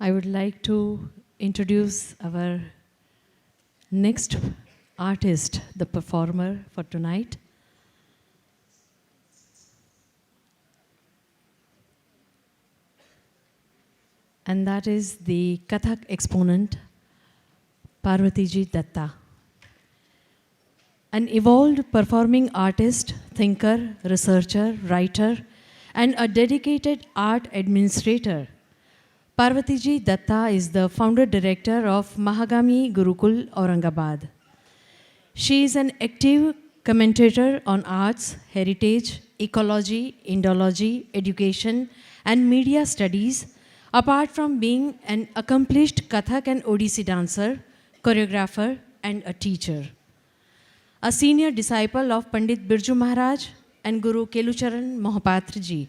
I would like to introduce our next artist, the performer for tonight. And that is the Kathak exponent, Parvatiji Datta. An evolved performing artist, thinker, researcher, writer, and a dedicated art administrator, Parvatiji Datta is the founder director of Mahagami Gurukul, Aurangabad. She is an active commentator on arts, heritage, ecology, Indology, education, and media studies, apart from being an accomplished Kathak and Odissi dancer, choreographer, and a teacher. A senior disciple of Pandit Birju Maharaj and Guru Kelucharan Mohapatra.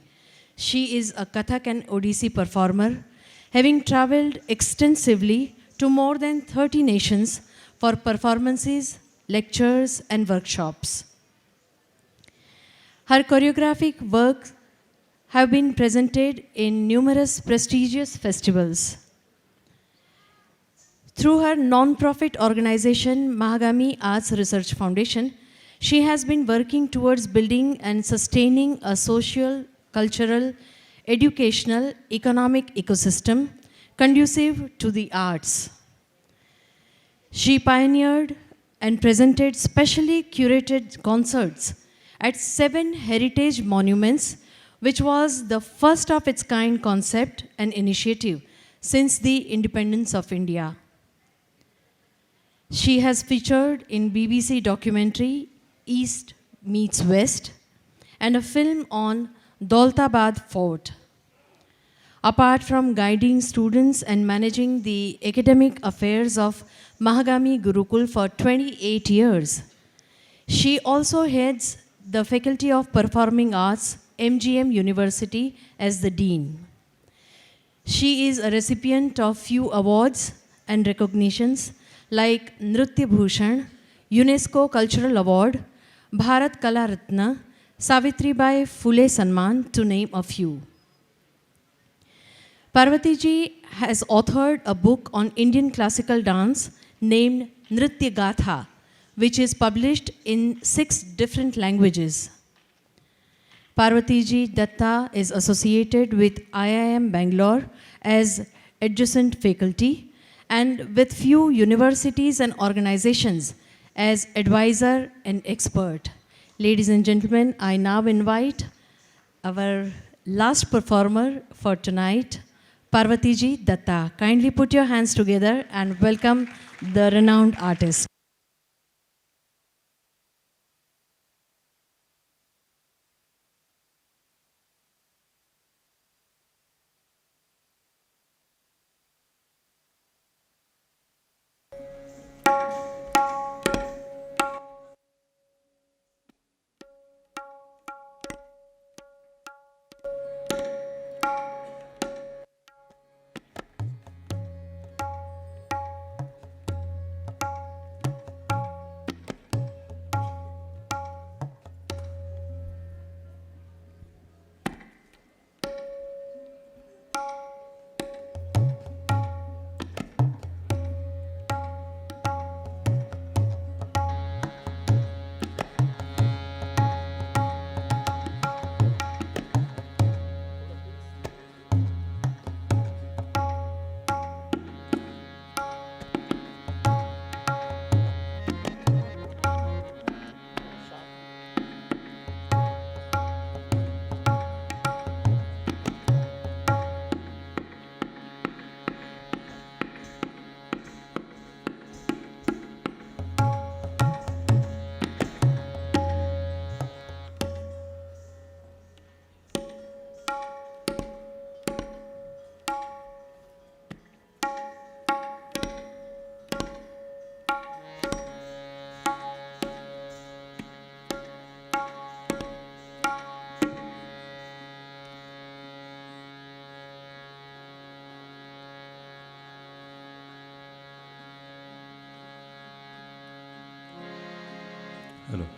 She is a Kathak and Odissi performer, having traveled extensively to more than 30 nations for performances, lectures, and workshops. Her choreographic works have been presented in numerous prestigious festivals. Through her non-profit organization, Mahagami Arts Research Foundation, she has been working towards building and sustaining a social, cultural, educational, economic ecosystem conducive to the arts. She pioneered and presented specially curated concerts at 7 heritage monuments, which was the first of its kind concept and initiative since the independence of India. She has featured in BBC documentary East Meets West and a film on Daulatabad Fort. Apart from guiding students and managing the academic affairs of Mahagami Gurukul for 28 years, she also heads the Faculty of Performing Arts, MGM University, as the Dean. She is a recipient of few awards and recognitions like Nritya Bhushan, UNESCO Cultural Award, Bharat Kala Ratna, Savitribai Phule Sanman, to name a few. Parvatiji has authored a book on Indian classical dance named Nritya Gatha, which is published in 6 different languages. Parvatiji Datta is associated with IIM Bangalore as adjunct faculty and with few universities and organizations as advisor and expert. Ladies and gentlemen, I now invite our last performer for tonight, Parvatiji Datta. Kindly put your hands together and welcome the renowned artist.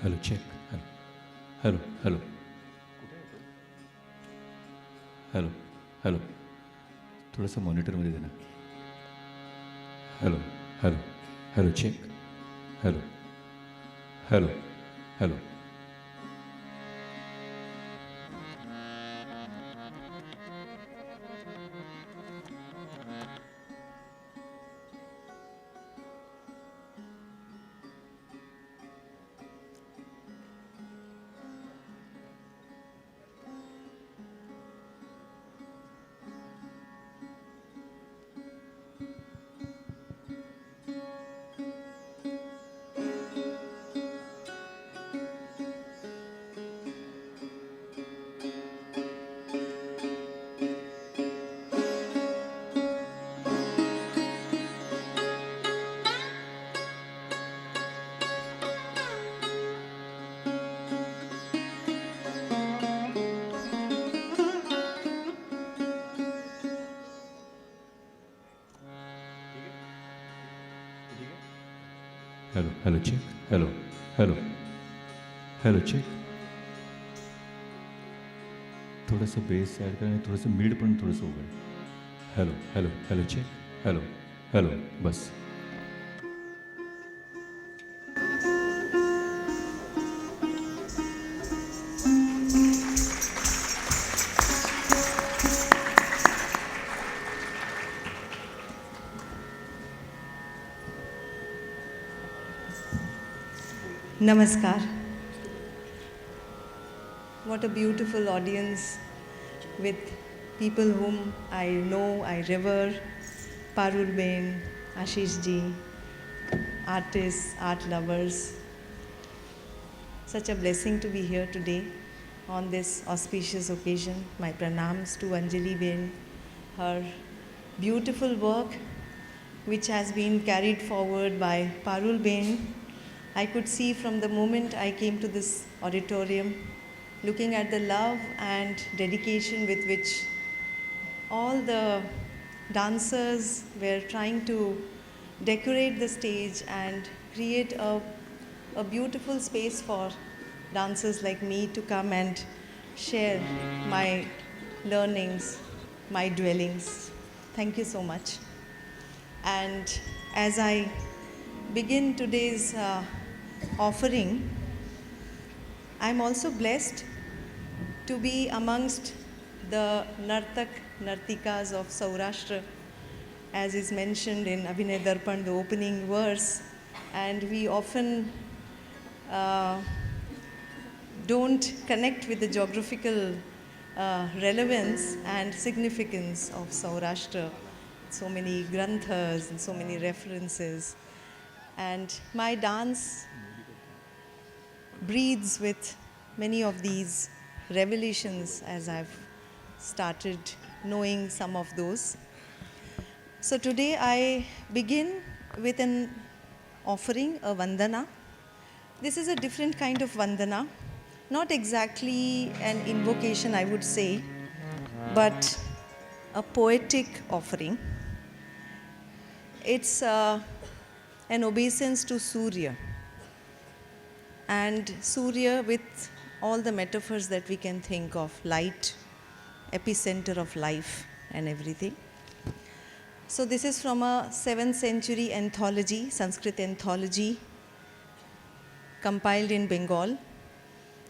Hello, check. Hello. थोडंसं मॉनिटरमध्ये दे ना. Hello hello hello check. Hello hello hello. Hello hello check. Hello hello hello check. थोडंसं bass add कर आणि थोडंसं mid पण थोडंसं उघड. Hello hello hello check. Hello hello. बस. Namaskar. What a beautiful audience with people whom I know, I revere. Parul Ben, Ashish ji, artists, art lovers. Such a blessing to be here today on this auspicious occasion. My pranams to Anjali Ben, her beautiful work which has been carried forward by Parul Ben. I could see from the moment I came to this auditorium, looking at the love and dedication with which all the dancers were trying to decorate the stage and create a beautiful space for dancers like me to come and share my learnings, my dwellings. Thank you so much. And as I begin today's offering, I'm also blessed to be amongst the Nartak Nartikas of Saurashtra, as is mentioned in Abhinay Darpan, the opening verse. And we often don't connect with the geographical relevance and significance of Saurashtra. So many granthas and so many references. And my dance breathes with many of these revelations as I've started knowing some of those. So today I begin with an offering, a vandana. This is a different kind of vandana, not exactly an invocation, I would say, but a poetic offering. It's an obeisance to Surya. And Surya, with all the metaphors that we can think of, light, epicenter of life and everything. So this is from a 7th century anthology, Sanskrit anthology, compiled in Bengal,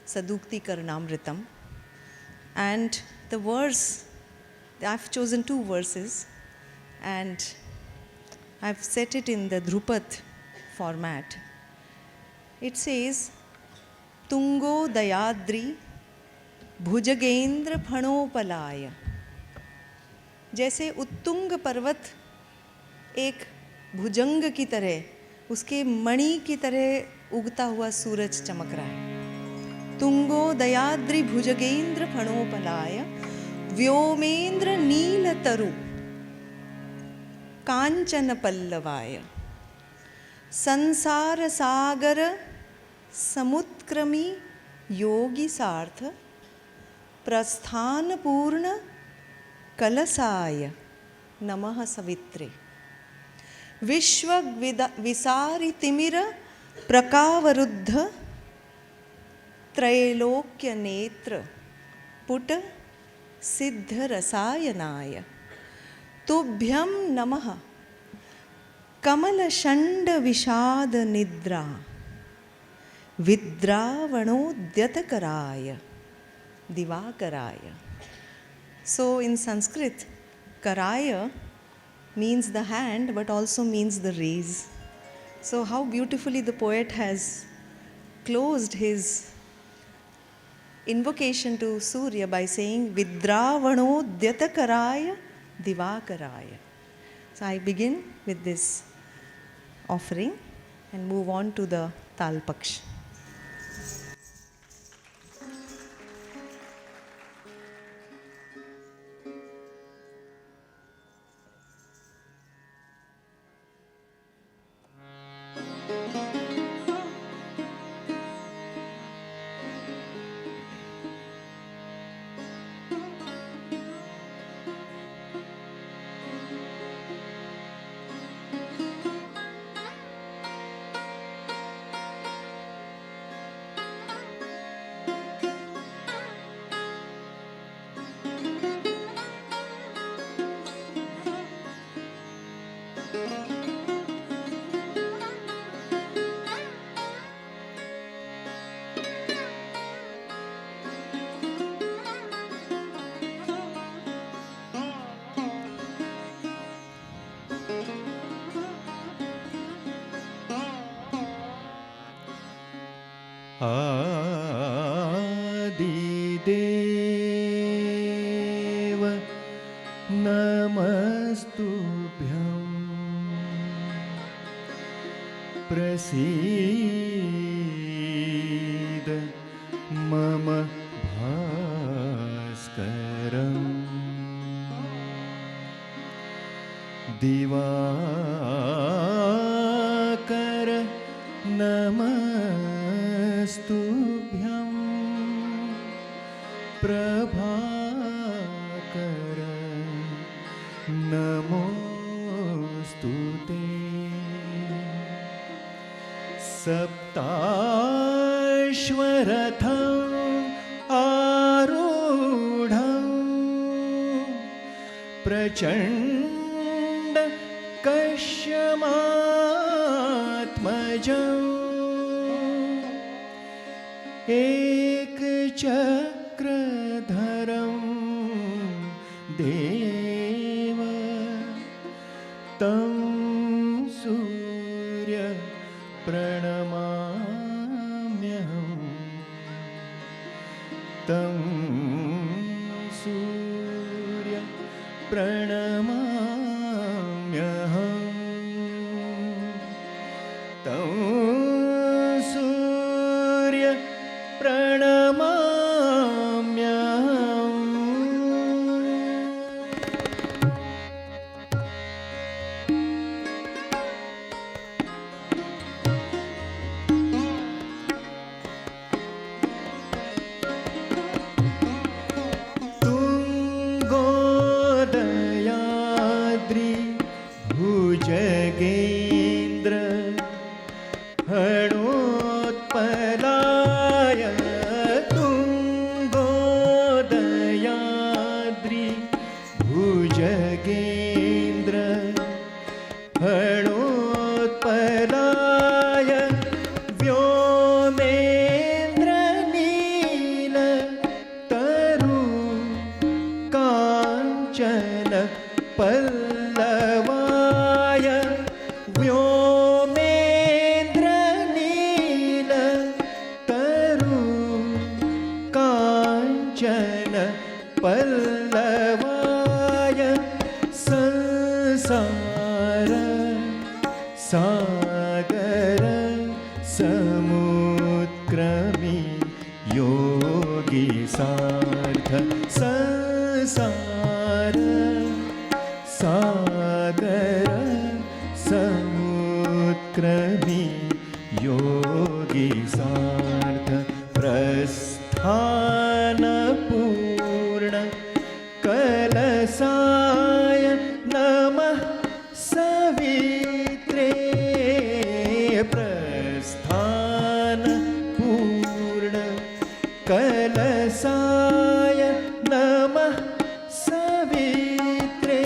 Sadukti Karnamritam. And the verse, I've chosen 2 verses, and I've set it in the Drupad format. It says, Tungo Dayadri Bhujagendra Phanopalaya. जैसे उत्तुंग पर्वत एक भुजंग की तरह, उसके मणि की तरह उगता हुआ सूरज चमक रहा है. तुंगो दयाद्रि भुजगेंद्र फणोपलाय व्योमेंद्र नील तरु कांचन पल्लवाय संसार सागर समुत्क्रमी योगी सार्थ प्रस्थान पूर्ण कलसाय नमः सवित्रे विश्व विसारि तिमिर प्रकावरुद्ध त्रैलोक्य नेत्र पुट सिद्ध रसायनाय तुभ्यं नमः कमलषण्डविषादनिद्रा विद्रावणोद्यतकराय दिवाकराय. So in Sanskrit, karaya means the hand but also means the rays. So how beautifully the poet has closed his invocation to Surya by saying Vidravanodyatakaraya Divakaraya. So I begin with this offering and move on to the Talpaksh. आदिदेव नमस्तुभ्यं प्रसीद मम भास्करम् दिवाकर नमस्तुभ्यं प्रभाकर नमोस्तुते सप्ताश्वरथम् आरूढं प्रचण्ड कश्यमात्मजम् एकचक्रधरं देव तं सूर्य प्रणमाम्यहम् तं सूर्य प्रणमाम्यहम् तं सूर्य प्रणमाम्यहम्. तुङ्गोदयाद्रि भुजगेन्द्र हणोत्पलाय तुङ्गोदयाद्रि भुजगेन्द्र हणोत्पलाय व्योमेन्द्र नील तरु काञ्चन पल्लवाय व्योमेन्द्र नील तरु काञ्चन पल्लवाय संसार सागर समुद्रमि योगी सार्थ संसार सागर समुद्रमि योगी सार्थ प्रस्थान पूर्ण कलसाय नमः सवित्रे प्रस्थान पूर्ण कलसाय नमः सवित्रे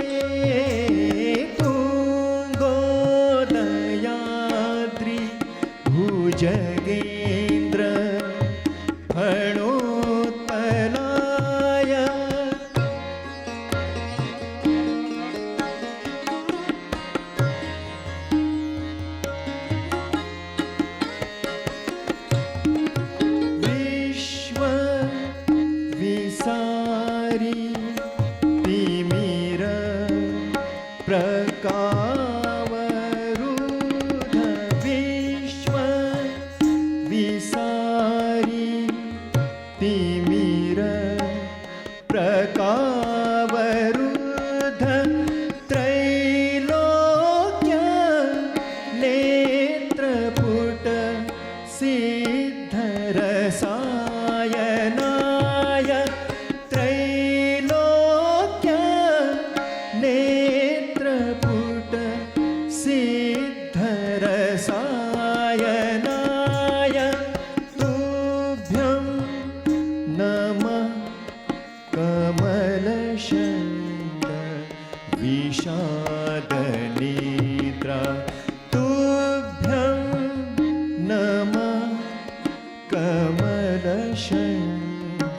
कलषण्ड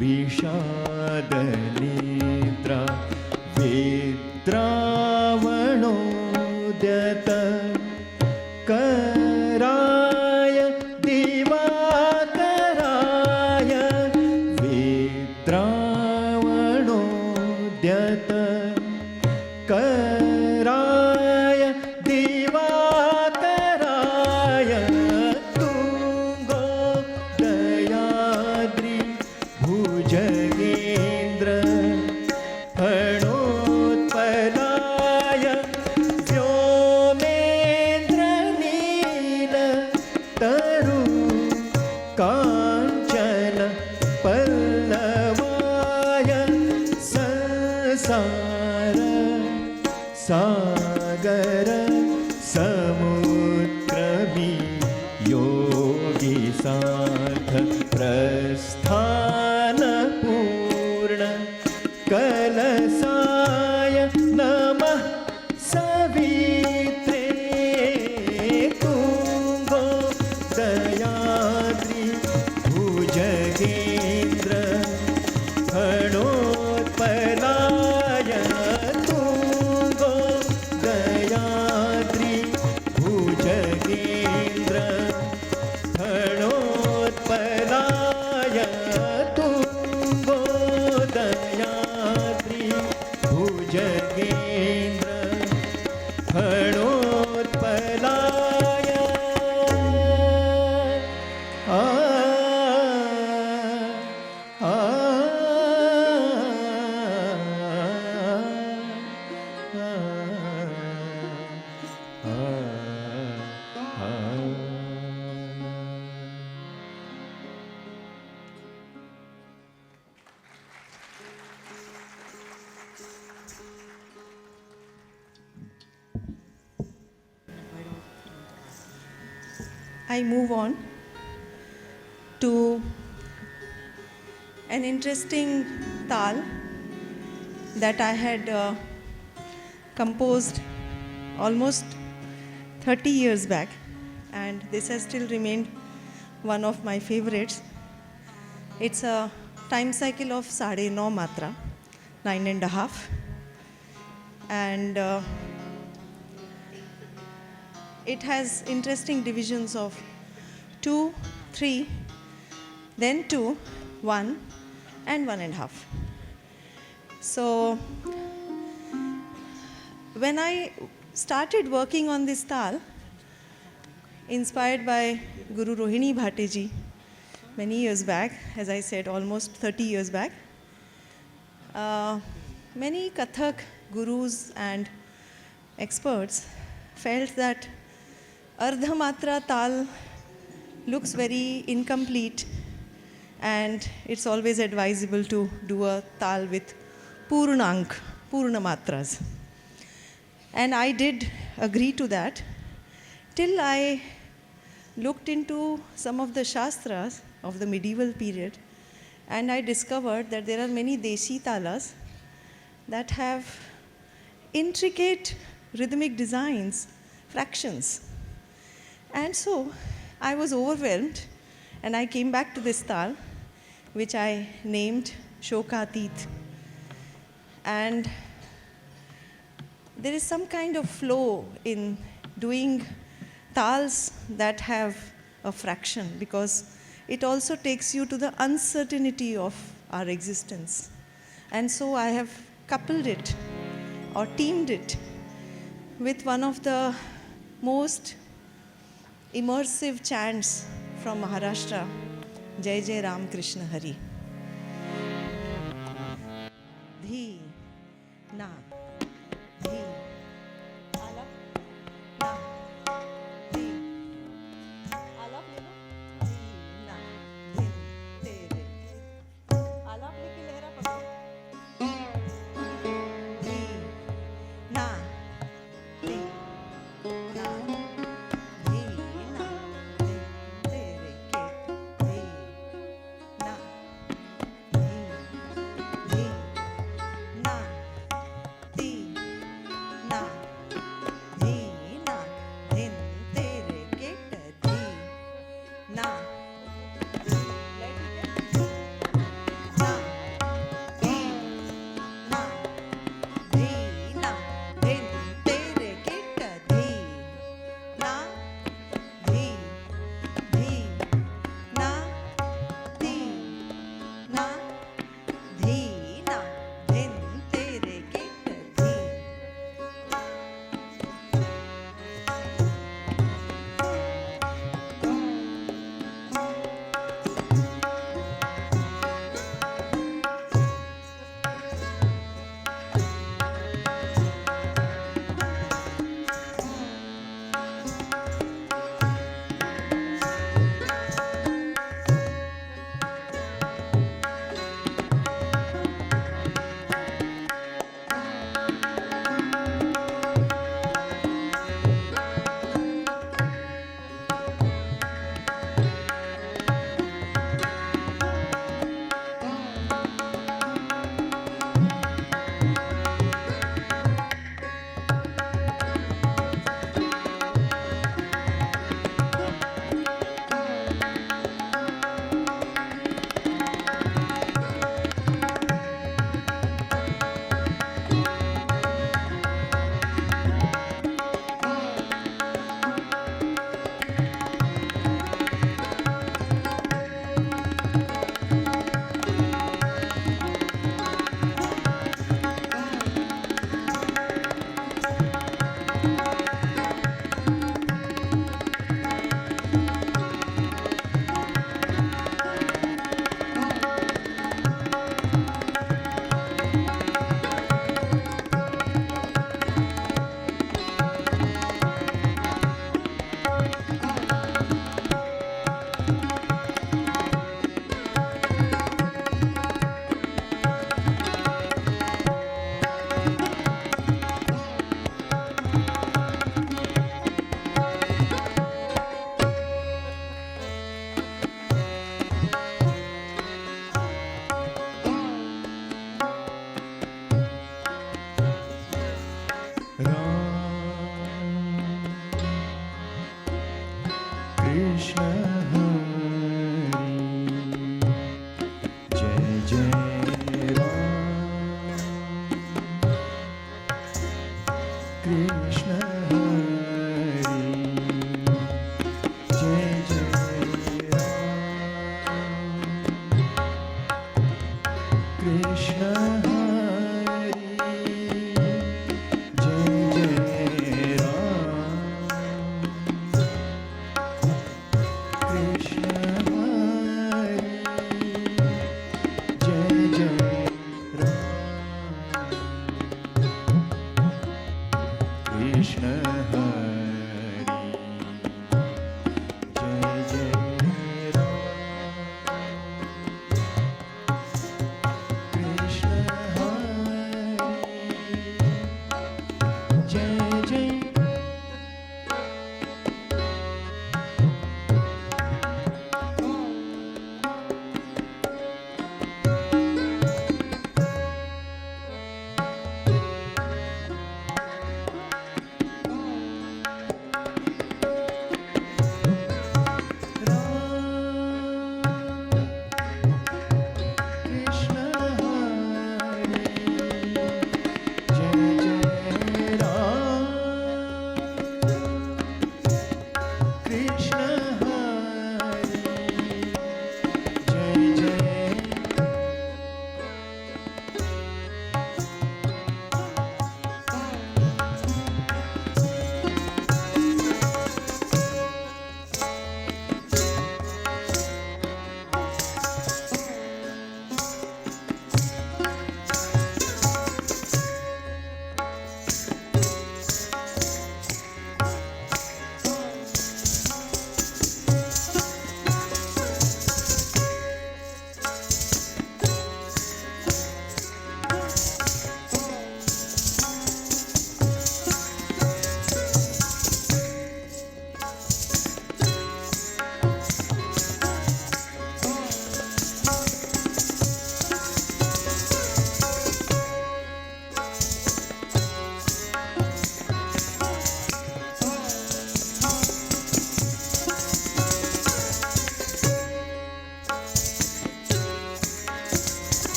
विषादनिद्रा विद्रावणोद्यत कराय दिवाकराय विद्रावणोद्यत कराय दिवाकराय तुङ्गोदयाद्रि भुजगेन्द्र फणोत्पलाय व्योमेन्द्रनील तरु काञ्चन पल्लवाय संसार सागर समुद्रवि योगी साध प्रस्थान पूर्ण कलसाय नमः सवित्रे तुङ्गोदयाद्रि भुजगेन्द्र फणोत्पलाय तुङ्गोदयाद्रि भुजगेन्द्र फणोत्पलाय तुङ्गोदयाद्रि भुजगेन्द्र फणोत्पलाय आ आ I move on to an interesting tal that I had composed almost 30 years back, and this has still remained one of my favorites. It's a time cycle of 9.5 matra, 9.5, and it has interesting divisions of 2, 3, then 2, 1, and 1.5. So, when I started working on this tal, inspired by Guru Rohini Bhateji many years back, as I said, almost 30 years back, many Kathak gurus and experts felt that Ardha Matra tal looks very incomplete, and it's always advisable to do a tal with Purnank, Purna Matras. And I did agree to that till I looked into some of the Shastras of the medieval period, and I discovered that there are many Deshi talas that have intricate rhythmic designs, fractions. And so I was overwhelmed, and I came back to this tal, which I named Shokatit. And there is some kind of flow in doing tals that have a fraction, because it also takes you to the uncertainty of our existence. And so I have coupled it or teamed it with one of the most immersive chants from Maharashtra, Jai Jai Ram Krishna Hari. Dhi, na, dhi, alap, na, dhi, alap le lo, dhi, na, dhin, tere. Alap leke lehra pakdo. Dhi, na, dhi, na.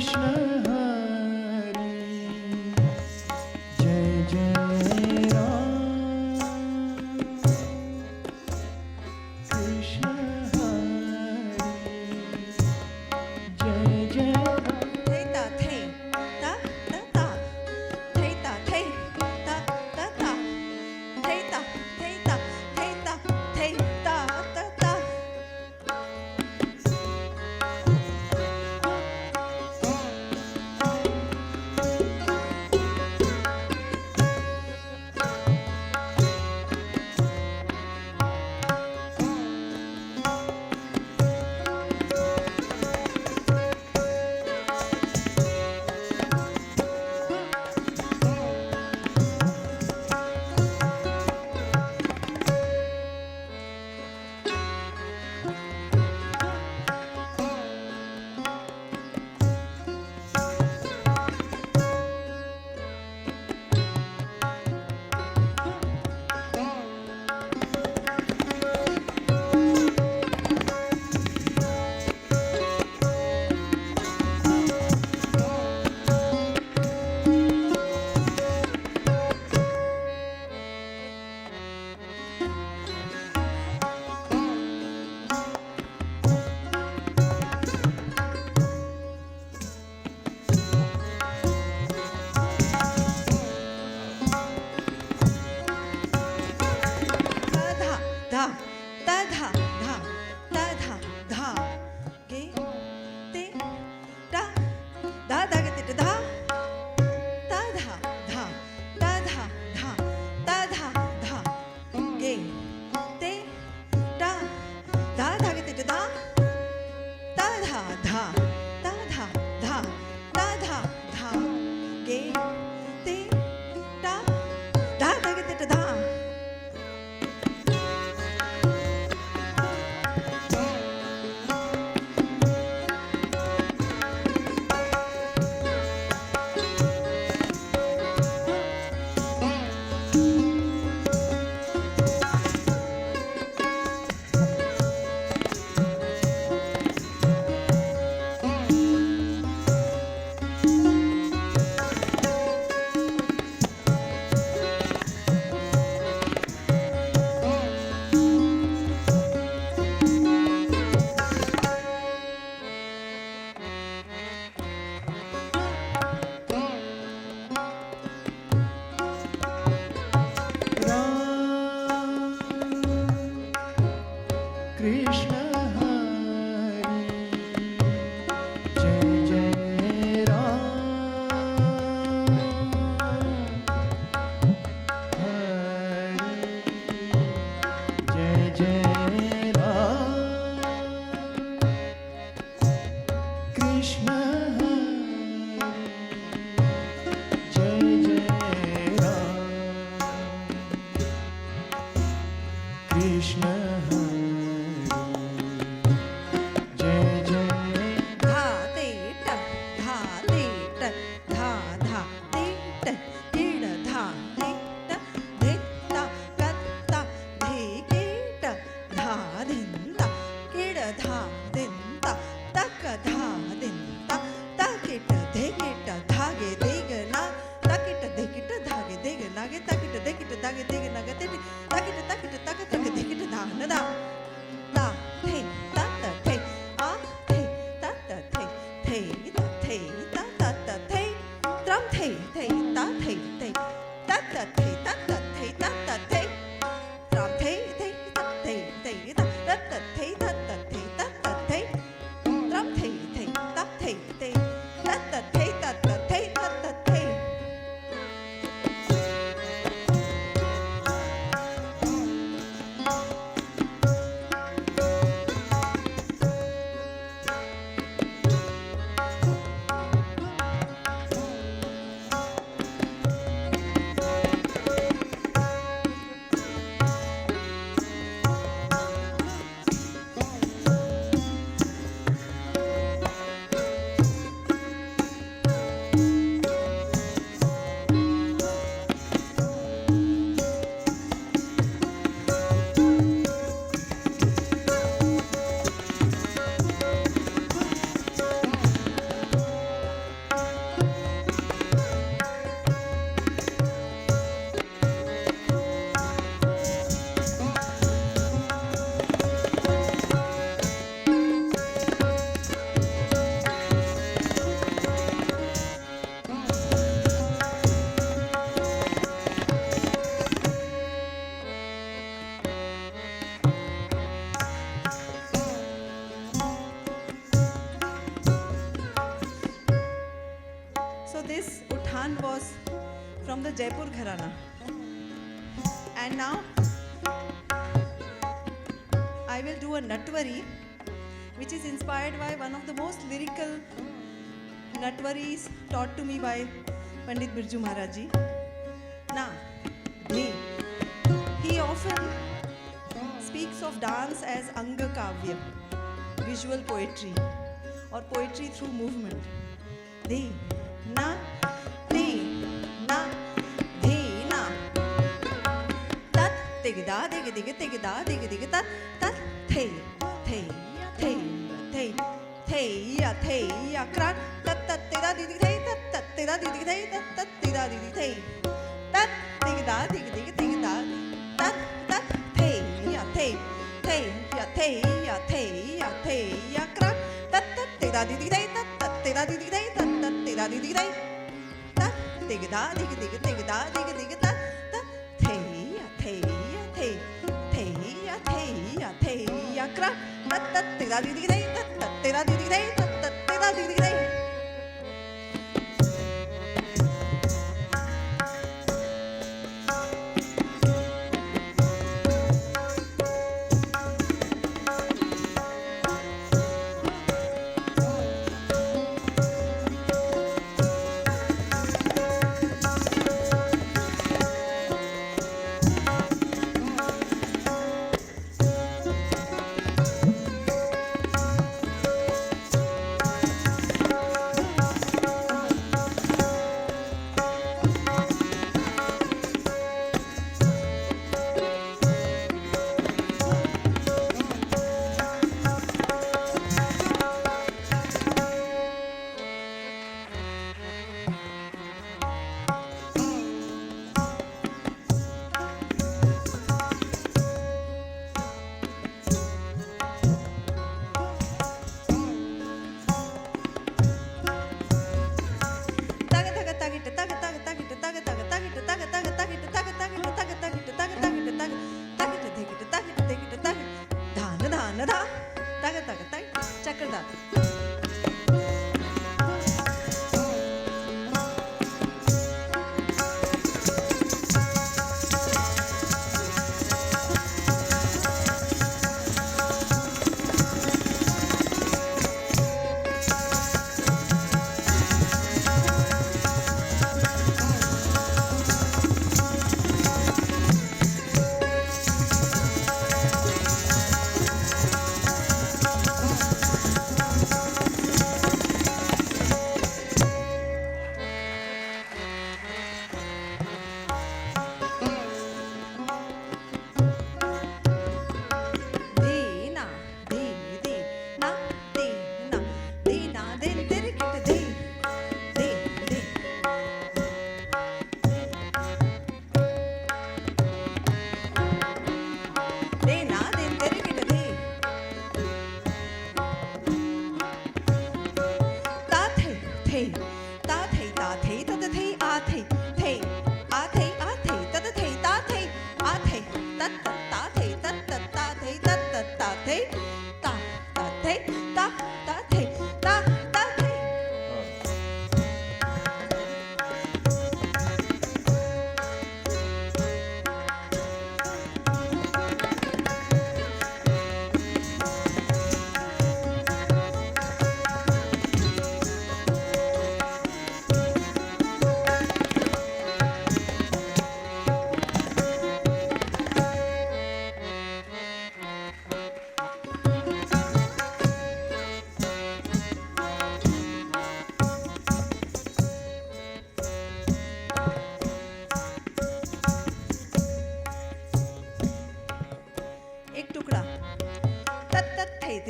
Krishna Hari जय जय राम कृष्ण हरि जय जय Ram Thay ta thay ta ta ta. Thay ta thay ta ta ta. Thay ta thay ta thay ta thay ta ta ta. Da da da da da da da. Ge te da da da ge te da. Da da da da da da da da da. Ge te da da da ge te da. Da da da da da da da da da. Ge te da da da ge te da. Krishna Hari जय जय राम हरि जय जय राम कृष्ण हरि जय जय राम कृष्ण हरि जय जय Dha te ta dha te ta dha dha te ta kida dha te ta de ta kat ta de kida dha din ta kida dha din ta ta ka dha din ta Khan was from the Jaipur Gharana. And now I will do a Natwari, which is inspired by one of the most lyrical Natwaris taught to me by Pandit Birju Maharaj Ji. Na, de. He often speaks of dance as Anga Kavya, visual poetry or poetry through movement. De, na, de, na, de, na. Tat, dig da, dig dig dig da, dig dig tat, tat, the, the, ya, kran, tat, tat, te da, di di the, tat, tat, te da, di di the, tat, tat, te da, di di the. Tat, dig da, dig dig da, tat, tat, the, ya, kran, tat, tat, te da, di di the, tat, tat, te da, di di the, tat, tat, te da, di di the. Tat, dig da, dig da, dig tat, tat, ya, kran, tat, tat, te da, di di the, tat, tat, te da, di di the, tat, tat, te da, di di the.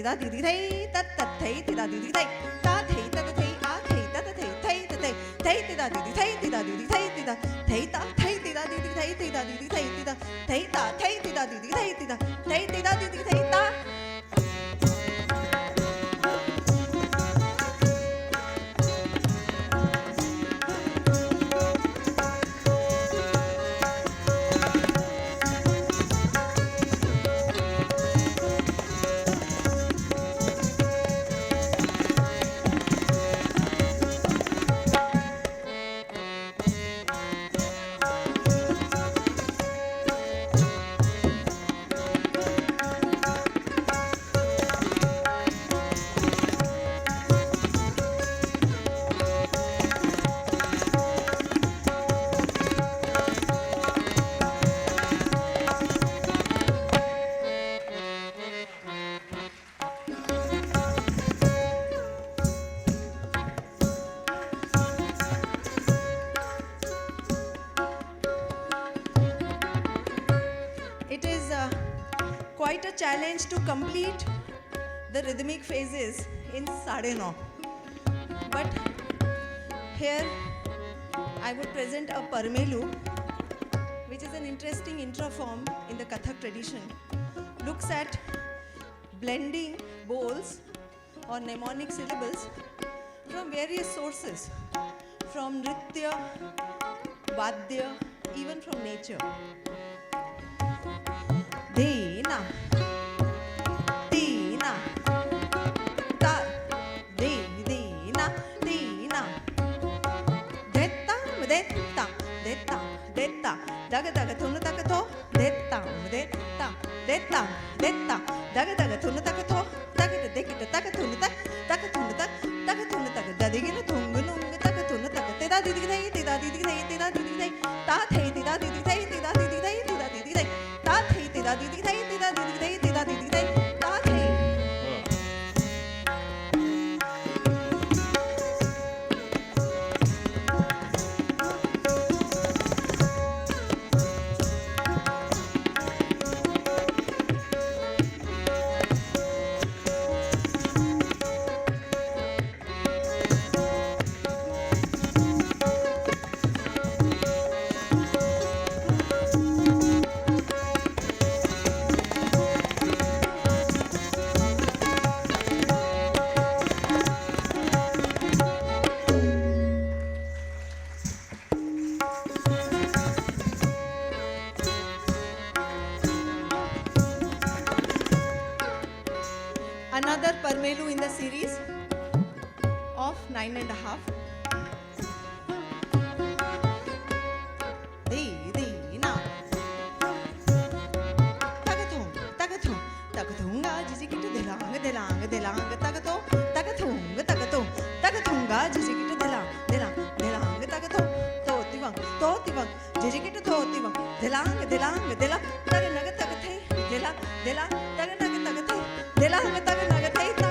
da di di thei tat tat thei ti da di di thei ta thei ta thei a thei ta thei thei ta thei thei ti da di di thei ti da di di thei ti da thei ta thei ti da di di thei ti da di di thei ti da thei ta thei ti da di di thei ti da thei ti da di di thei ta. challenge to complete the rhythmic phases in Sade No. But here I would present a Parmelu, which is an interesting intra-form in the Kathak tradition. Looks at blending bowls or mnemonic syllables from various sources, from Nritya, Vadya, even from nature. Dena, Dena, Ta, Dena, Dena, Detta, Detta, Detta, Detta, Daga Daga Tuna Daga To, Detta, Detta, Detta, Detta, Daga Daga Tuna Daga To, Daga Dekita Daga Tuna Daga Tuna Daga Tuna Daga Dadigina Tunga Nunga Daga Tuna Daga Teda Didi Day, Teda Didi Day, Teda Didi Day, Ta Tay, Teda Didi Day, Teda Didi Day, Teda Didi Day, Ta Tay, Teda Didi Day, Teda Didi Day, Teda Didi Day, Ta Tay. Another Parmelu in the series of 9.5. Dina. Tagathong, tagathong, tagathonga, jijikita delang, delang, delang, tagato, tagathong, tagathong, tagathonga, jijikita delang, delang, delang, tagathong, totivang, jijikita totivang, delang, delang, delang, taganaga tagatay, delang, delang, taganaga tagatay, delang, taganaga taita.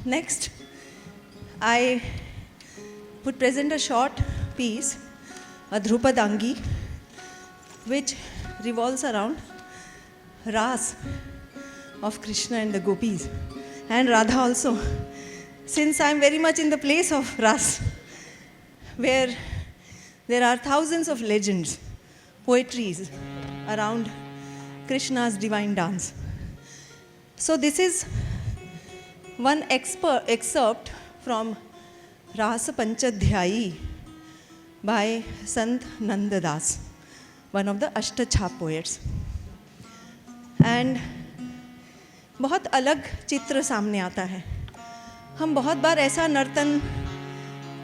Next, I would present a short piece, a Dhrupadangi, which revolves around Ras of Krishna and the gopis, and Radha also. Since I am very much in the place of Ras, where there are thousands of legends, poetries around Krishna's divine dance. So this is one excerpt from Rasa Panchadhyayi by Sant Nandadas, one of the Ashtachha poets. And बहुत अलग चित्र सामने आता है. हम बहुत बार ऐसा नर्तन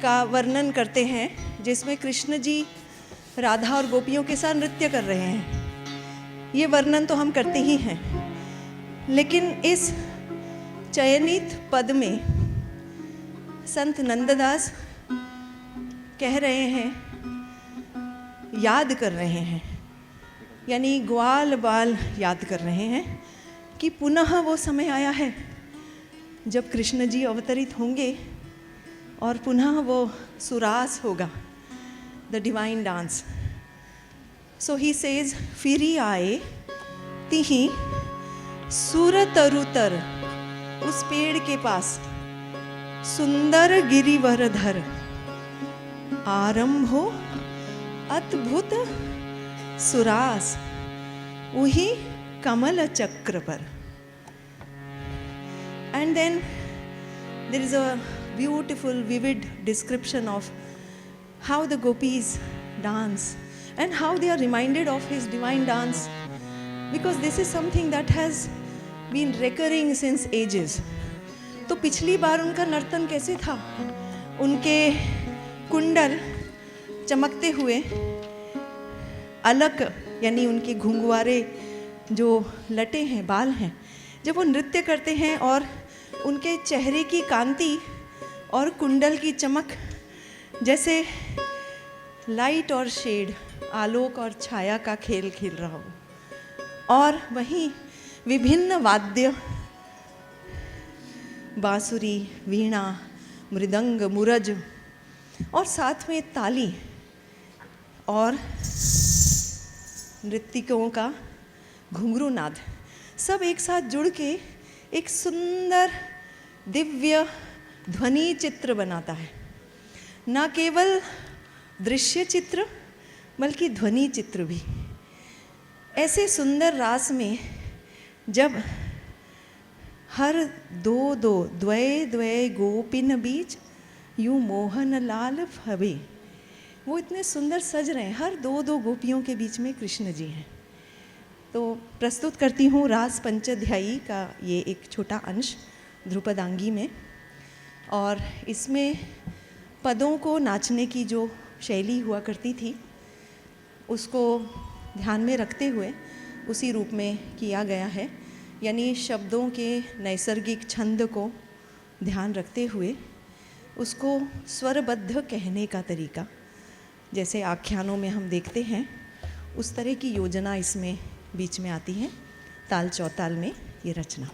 का वर्णन करते हैं जिसमें कृष्ण जी राधा और गोपियों के साथ नृत्य कर रहे हैं. ये वर्णन तो हम करते ही हैं, लेकिन इस चयनित पद में संत नंददास कह रहे हैं, याद कर रहे हैं, यानी ग्वाल बाल याद कर रहे हैं कि पुनः वो समय आया है जब कृष्ण जी अवतरित होंगे और पुनः वो सुरास होगा, the divine dance. So he says, free आए तिही सुर तरुतर, उस पेड़ के पास सुंदर गिरिवर धर, आरंभो अद्भुत सुरास वही कमल चक्र पर. And then there is a beautiful, vivid description of how the gopis dance and how they are reminded of his divine dance, because this is something that has been recurring since ages. तो पिछली बार उनका नर्तन कैसे था? उनके कुंडल चमकते हुए, अलक यानी उनके घुंघवारे जो लटे हैं, बाल हैं, जब वो नृत्य करते हैं और उनके चेहरे की कांति और कुंडल की चमक जैसे लाइट और शेड, आलोक और छाया का खेल खेल रहा हो. और वहीं विभिन्न वाद्य, बांसुरी, वीणा, मृदंग, मुरज और साथ में ताली और नृत्यकों का घुंघरू नाद, सब एक साथ जुड़ के एक सुंदर दिव्य ध्वनि चित्र बनाता है. न केवल दृश्य चित्र बल्कि ध्वनि चित्र भी. ऐसे सुंदर रास में जब हर दो दो द्वय द्वय गोपिन बीच यूं मोहन लाल फबे, वो इतने सुंदर सज रहे हैं. हर दो दो गोपियों के बीच में कृष्ण जी हैं. तो प्रस्तुत करती हूँ रास पंचध्यायी का ये एक छोटा अंश ध्रुपदांगी में. और इसमें पदों को नाचने की जो शैली हुआ करती थी उसको ध्यान में रखते हुए उसी रूप में किया गया है, यानी शब्दों के नैसर्गिक छंद को ध्यान रखते हुए उसको स्वरबद्ध कहने का तरीका, जैसे आख्यानों में हम देखते हैं, उस तरह की योजना इसमें बीच में आती है. ताल चौताल में ये रचना.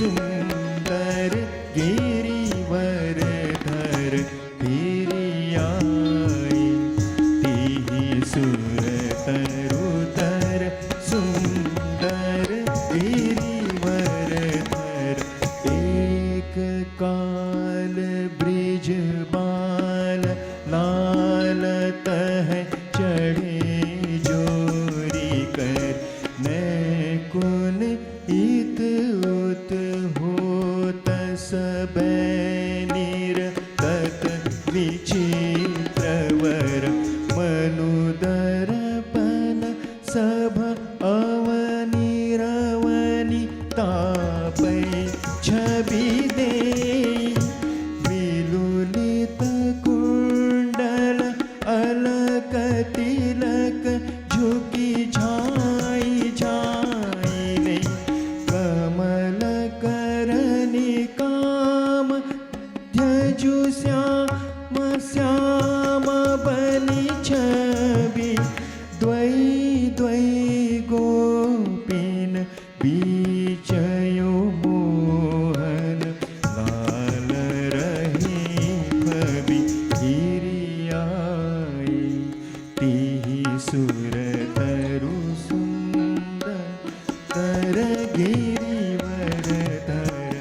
सुंदर गिरिवर धर फिरी आई तिहि सुर तरुतर सुंदर गिरिवर धर एक काल ब्रिज बाल लाल तह चढ़े जोरी कर नैकुन इत उत होत सब निरतत विचित्रवर मनुदर्पण सभ अवनि रवनि तापै छवि दे विलुलित कुंडल अलक तिलक झुकी झाई झाई ने कमल करनि काम ध्यजु श्याम श्याम बनि छवि द्वै द्वै गोपिन बीचयो मोहन लाल रहे भवि गिरि आई तिहि सुर तरु सुंदर तर गिरिवर धर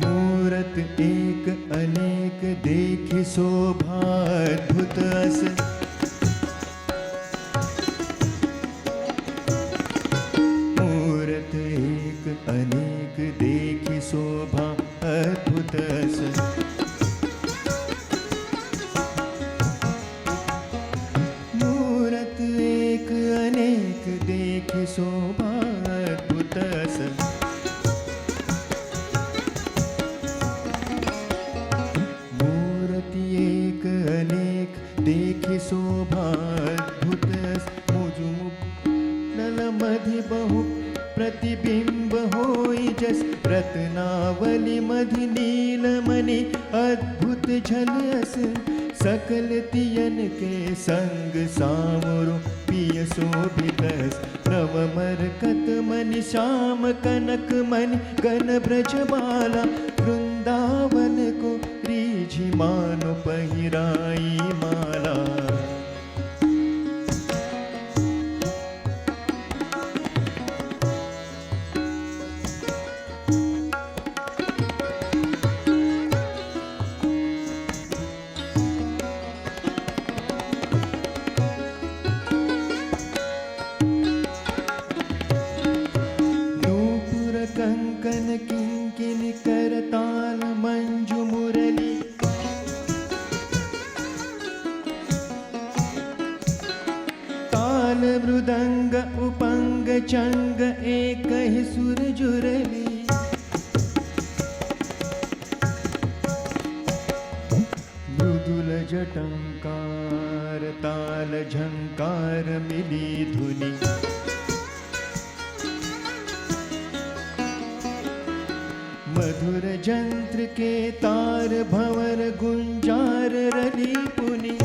मूरत एक अनेक देखि शोभाद्भुत अस मूरत एक अनेक देखि शोभा अद्भुत अस मूरत एक अनेक देखि शोभा अद्भुत अस मूर्ति एक अनेक देखि शोभा अद्भुत मुजुमुख नल मधि बहु प्रतिबिंब होई जस रत्नावली मधि नीलमणि अद्भुत झलस सकल तियन के संग सावरो पिय शोभितस नव मरकत मणि श्याम कनक मणि गण ब्रज बाला वृंदावन को रीझि मानो पहिराई माला नूपुर कंकन किंकिन करताल मंजु मुरली ताल मृदंग उपंग चंग एक ही सुर जुरली मृदुल जटंकार ताल झंकार मिली धुनी मधुर जंत्र के तार भंवर गुंजार रली पुनि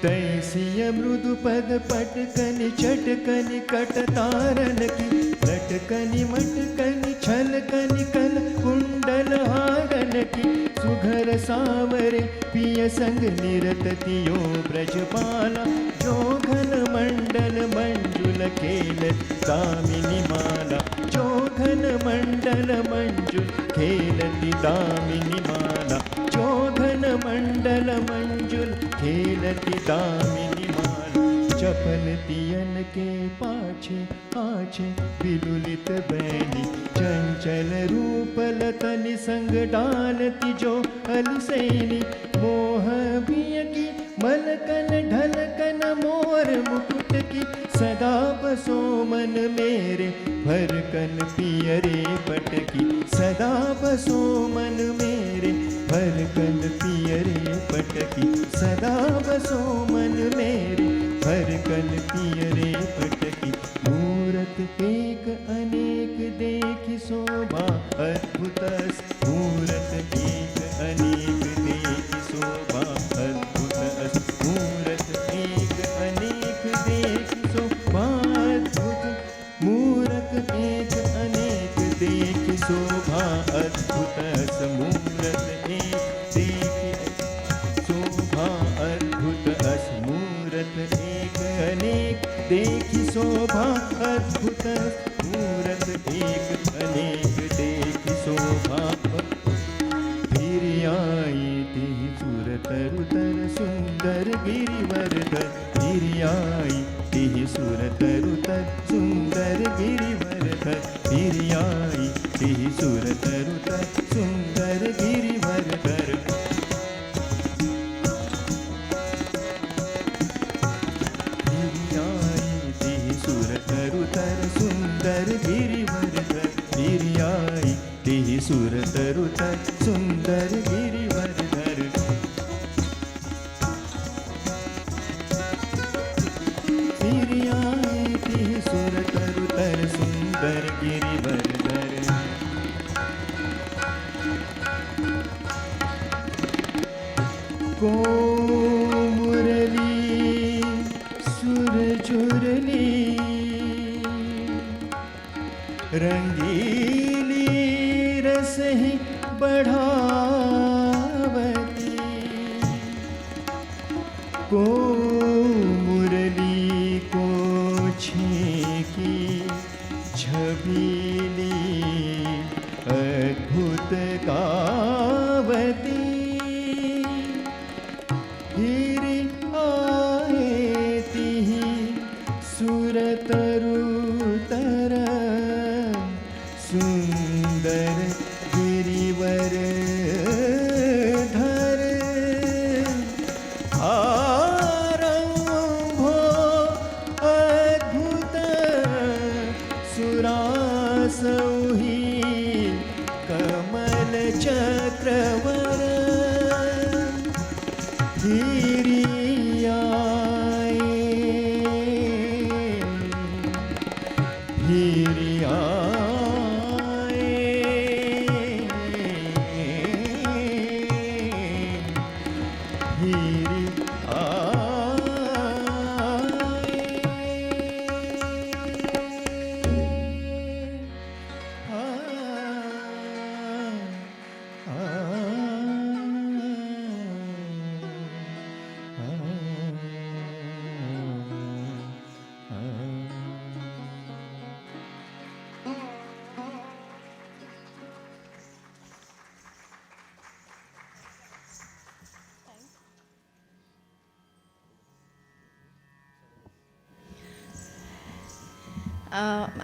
तैसिय मृदु पद पटकनि चटकनि कट तारन की लटकनि मटकनि छलकनि कल कुंडल हारन की सुघर सावरे पिय संग निरततियो ब्रजपाला जो घन मंडल मंजुल खेल दामिनी माला जो घन मंडल मंजुल खेलति दामिनी माला जो घन मंडल मंजुल खेलति दामिनी माला चपल तियन के पाछे आछे विलुलित बैनी चंचल रूप लतनि संग डालती जो अलसैनी मोह बिय की मलकन ढलकन मोर मुकुट की सदा बसो मन मेरे फरकन पियरे पटकी सदा बसो मन मेरे फरकंद पियरे पटकी सदा बसो मन मेरे फरकंद पियरे पटकी मूरत एक अनेक देखि शोभा अद्भुत मूरत एक अनेक देखि शोभा अद्भुत मूरत एक अनेक देखि शोभा अद्भुत मूरत एक अनेक देखि शोभा अद्भुत मूरत एक देखि शोभा अद्भुत मूरत एक अनेक देखि शोभा अद्भुत मूरत एक अनेक देखि शोभा फिर आई तिहि सुरतर उतर सुंदर गिरिवर्धन फिर आई तिहि सुरतर उतर सुंदर गिरिवर्धन फिर आई तिहि सुरतर उतर सुंदर गिरिवर्धन सुरतर सुंदर गिरिवर्धन फिर आई तिहि सुरतर उतर सुंदर गिरिवर्धन फिर आई तिहि सुरतर उतर सुंदर गिरिवर्धन को मुरली सुर जुरली रंगीली रस ही बढ़ावती को मुरली को छेकी छबीली अद्भुत गावती फिर आए तिहि सुरतरु तर सुंदर गिरिवर धर आरंभो अद्भुत सुरासौहि कमल चक्रवर फिर आए फिर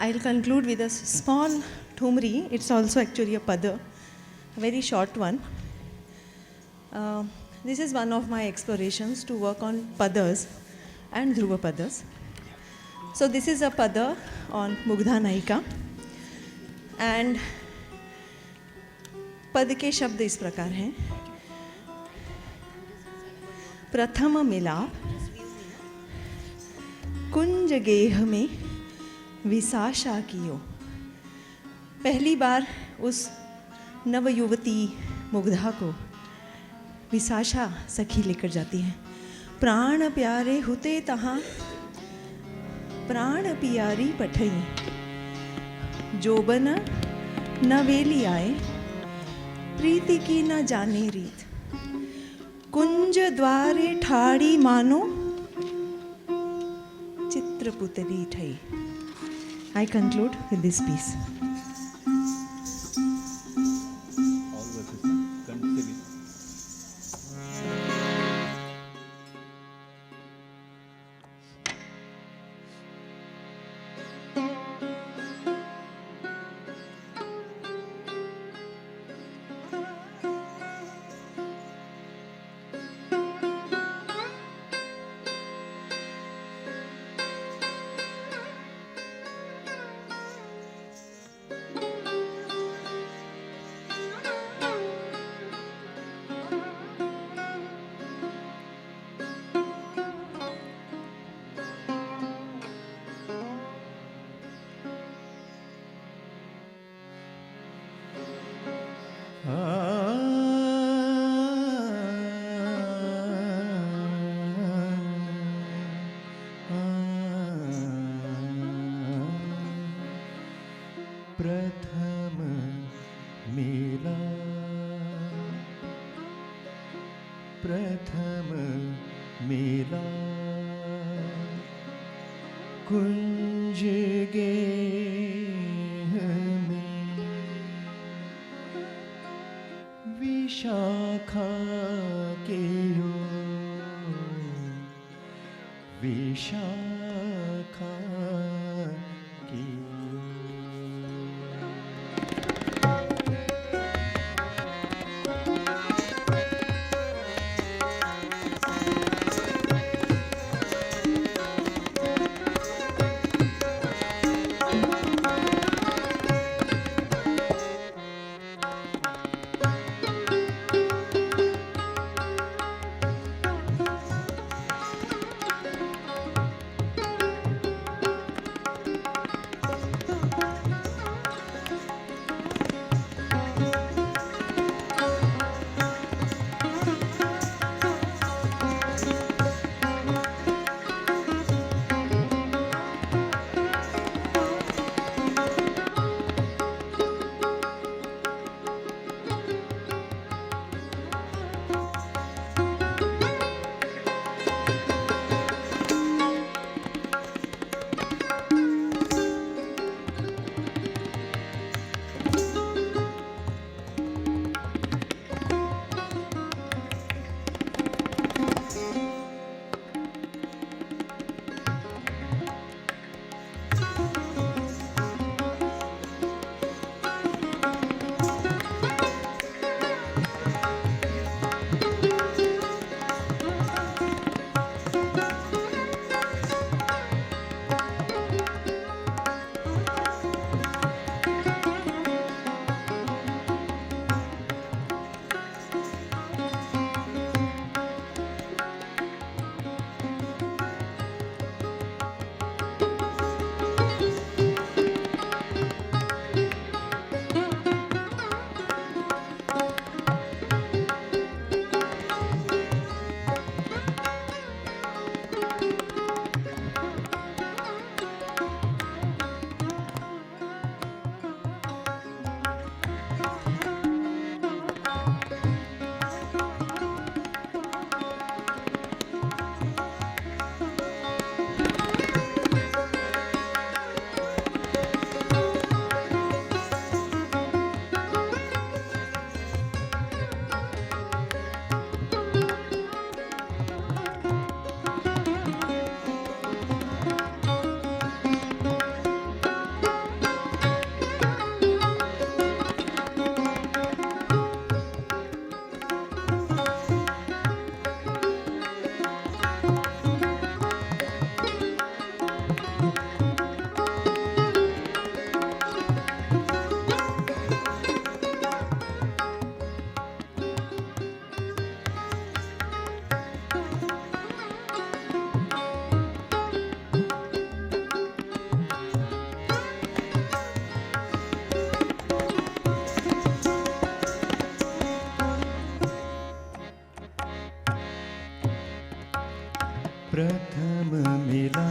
I'll conclude with a small thumri. It's also actually a pada, a very short one. This is one of my explorations to work on padas and dhruva padas. So this is a pada on Mugdha Naika, and पद के शब्द इस प्रकार हैं. प्रथम मिलाप कुंज गेह में विसाशा कियो. पहली बार उस नवयुवती मुग्धा को विसाशा सखी लेकर जाती है. प्राण प्यारे हुते तहाँ प्राण पियारी पठई जोबन नवेली आए प्रीति की न जाने रीत. कुंज द्वारे ठाड़ी मानो चित्रपुतली ठई. I conclude with this piece. All verses, continue. प्रथम मिला, प्रथम मिला कुंज गेह में, विशाखा के विशाखा की प्रथम मिला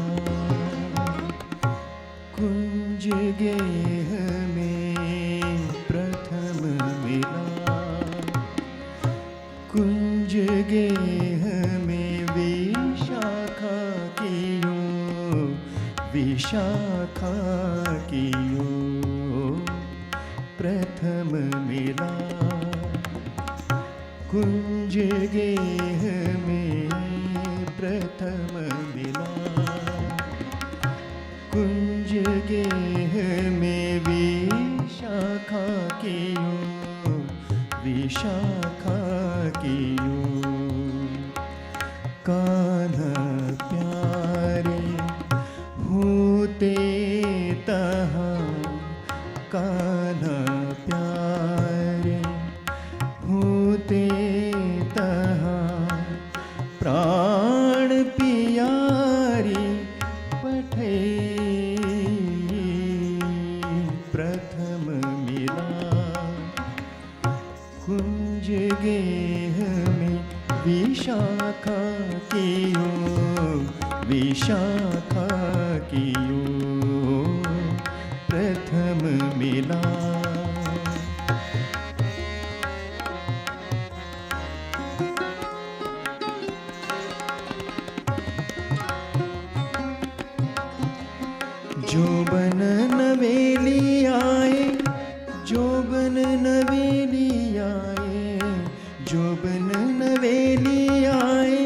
कुंज गेह में, प्रथम मिला कुंज गेह में, विशाखा कियो, विशाखा कियो प्रथम मिला कुंज गेह में, प्रथम मिला कुंज गेह में, विशाखा कियो, विशाखा कियो कान्हा प्यारे होते तहाँ, कान्हा प्यारे होते तहाँ प्राण पियारी पठे, प्रथम मिला कुंज गेह में, विशाखा कियो, विशाखा कियो प्रथम मिला। जोबन नवेली आए, जोबन नवेली आए, जोबन नवेली आए,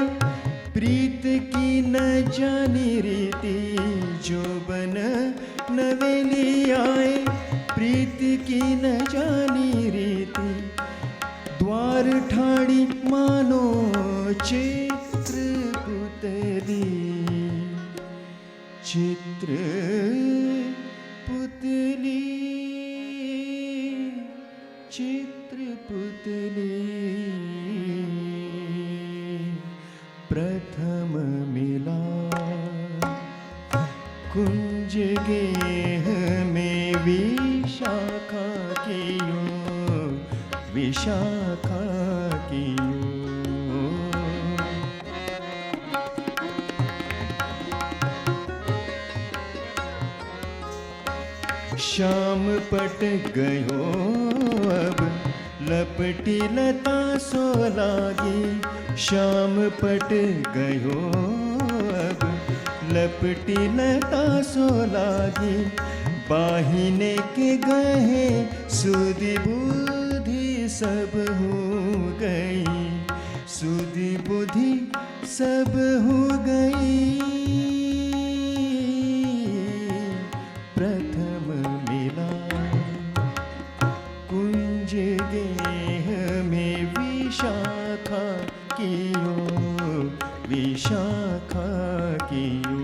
प्रीत की न जानी रीति। जोबन नवेली आए, प्रीत की न जानी रीति। द्वार ठाड़ी मानो चित्र पुतली, चित्र पुतली, चित्र पुतली। प्रथम मिला कुंज गेह में विशाखा कियो, विशाखा कियो। श्याम पट गयो अब लपटी लता सो लागी। श्याम पट गयो अब लपटी लता सो लागी। बाहिने के गहे सुधि बुद्धि सब हो गई, सुधि बुद्धि सब हो गई। प्रथम मिला कुंज गेह में विशाखा कियो, विशाखा कियो।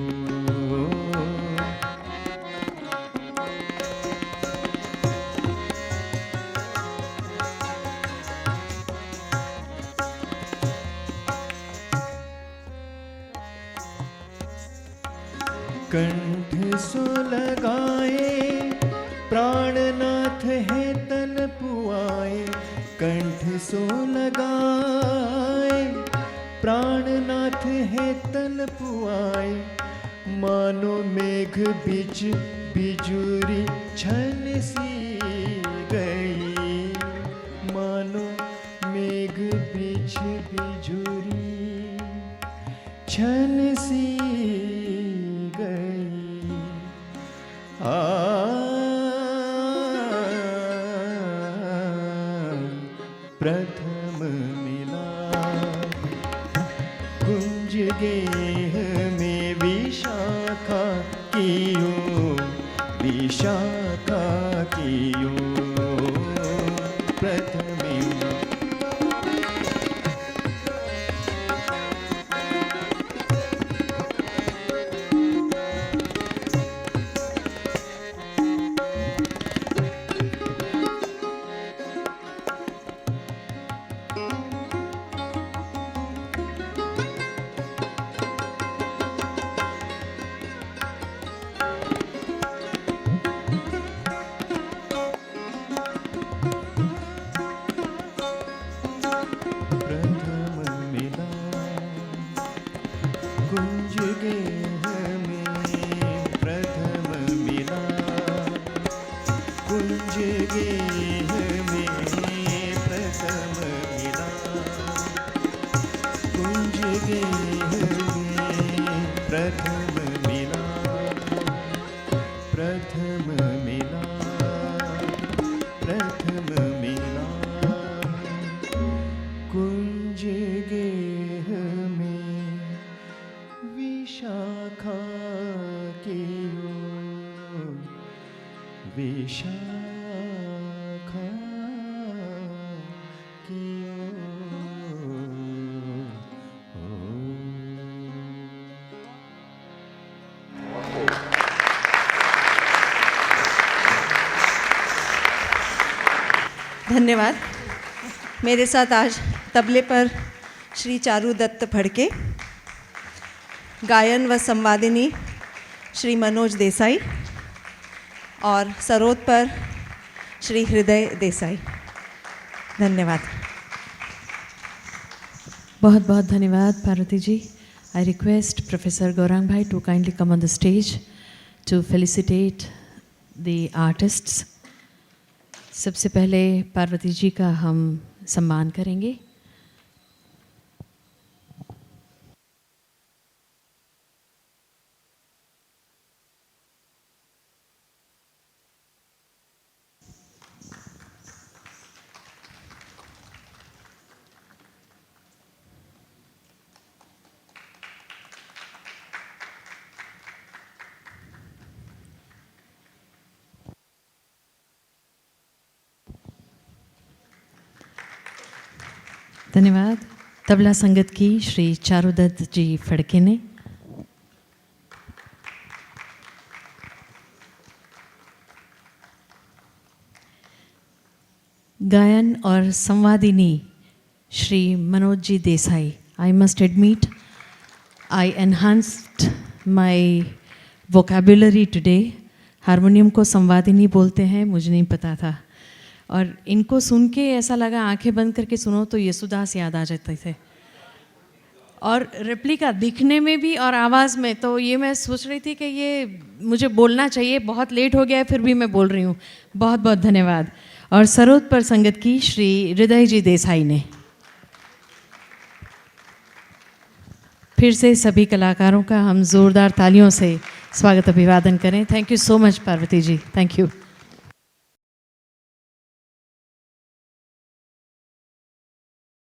कंठ सो लगाए प्राणनाथ है तन पुआए। कंठ सो लगाए प्राणनाथ है तन पुआए। मानो मेघ बिच बिजुरी छन सी गई। मानो मेघ बिच बिजुरी छन सी गई। प्रथम मिला कुंज गेह में विशाखा कियो, विशाखा कियो। प्रथम मिला कुंज गेह में। प्रथम मिला कुंज गेह में। प्रथम मिला कुंज गेह में। प्रथम मिला, प्रथम मिला, प्रथम मिला कुंज गेह में विशाखा कियो, विशाखा कियो। धन्यवाद। मेरे साथ आज तबले पर श्री चारू दत्त फड़के, गायन व संवादिनी श्री मनोज देसाई और सरोद पर श्री हृदय देसाई। धन्यवाद। बहुत बहुत धन्यवाद Parvati ji. I request Professor Gaurang Bhai to kindly come on the stage to felicitate the artists. सबसे पहले पार्वती जी का हम सम्मान करेंगे। धन्यवाद। तबला संगत की श्री चारुदत्त जी फड़के ने। गायन और संवादिनी Shri Manoj ji Desai. I must admit I enhanced my vocabulary today. Harmonium को संवादिनी बोलते हैं, मुझे नहीं पता था, और इनको सुन के ऐसा लगा आंखें बंद करके सुनो तो यशुदास याद आ जाते थे, और रेप्लिका दिखने में भी और आवाज़ में। तो ये मैं सोच रही थी कि ये मुझे बोलना चाहिए, बहुत लेट हो गया है, फिर भी मैं बोल रही हूँ। बहुत बहुत धन्यवाद। और सरोद पर संगत की श्री हृदय जी देसाई ने। फिर से सभी कलाकारों का हम ज़ोरदार तालियों से स्वागत अभिवादन करें। Thank you so much Parvati ji, thank you.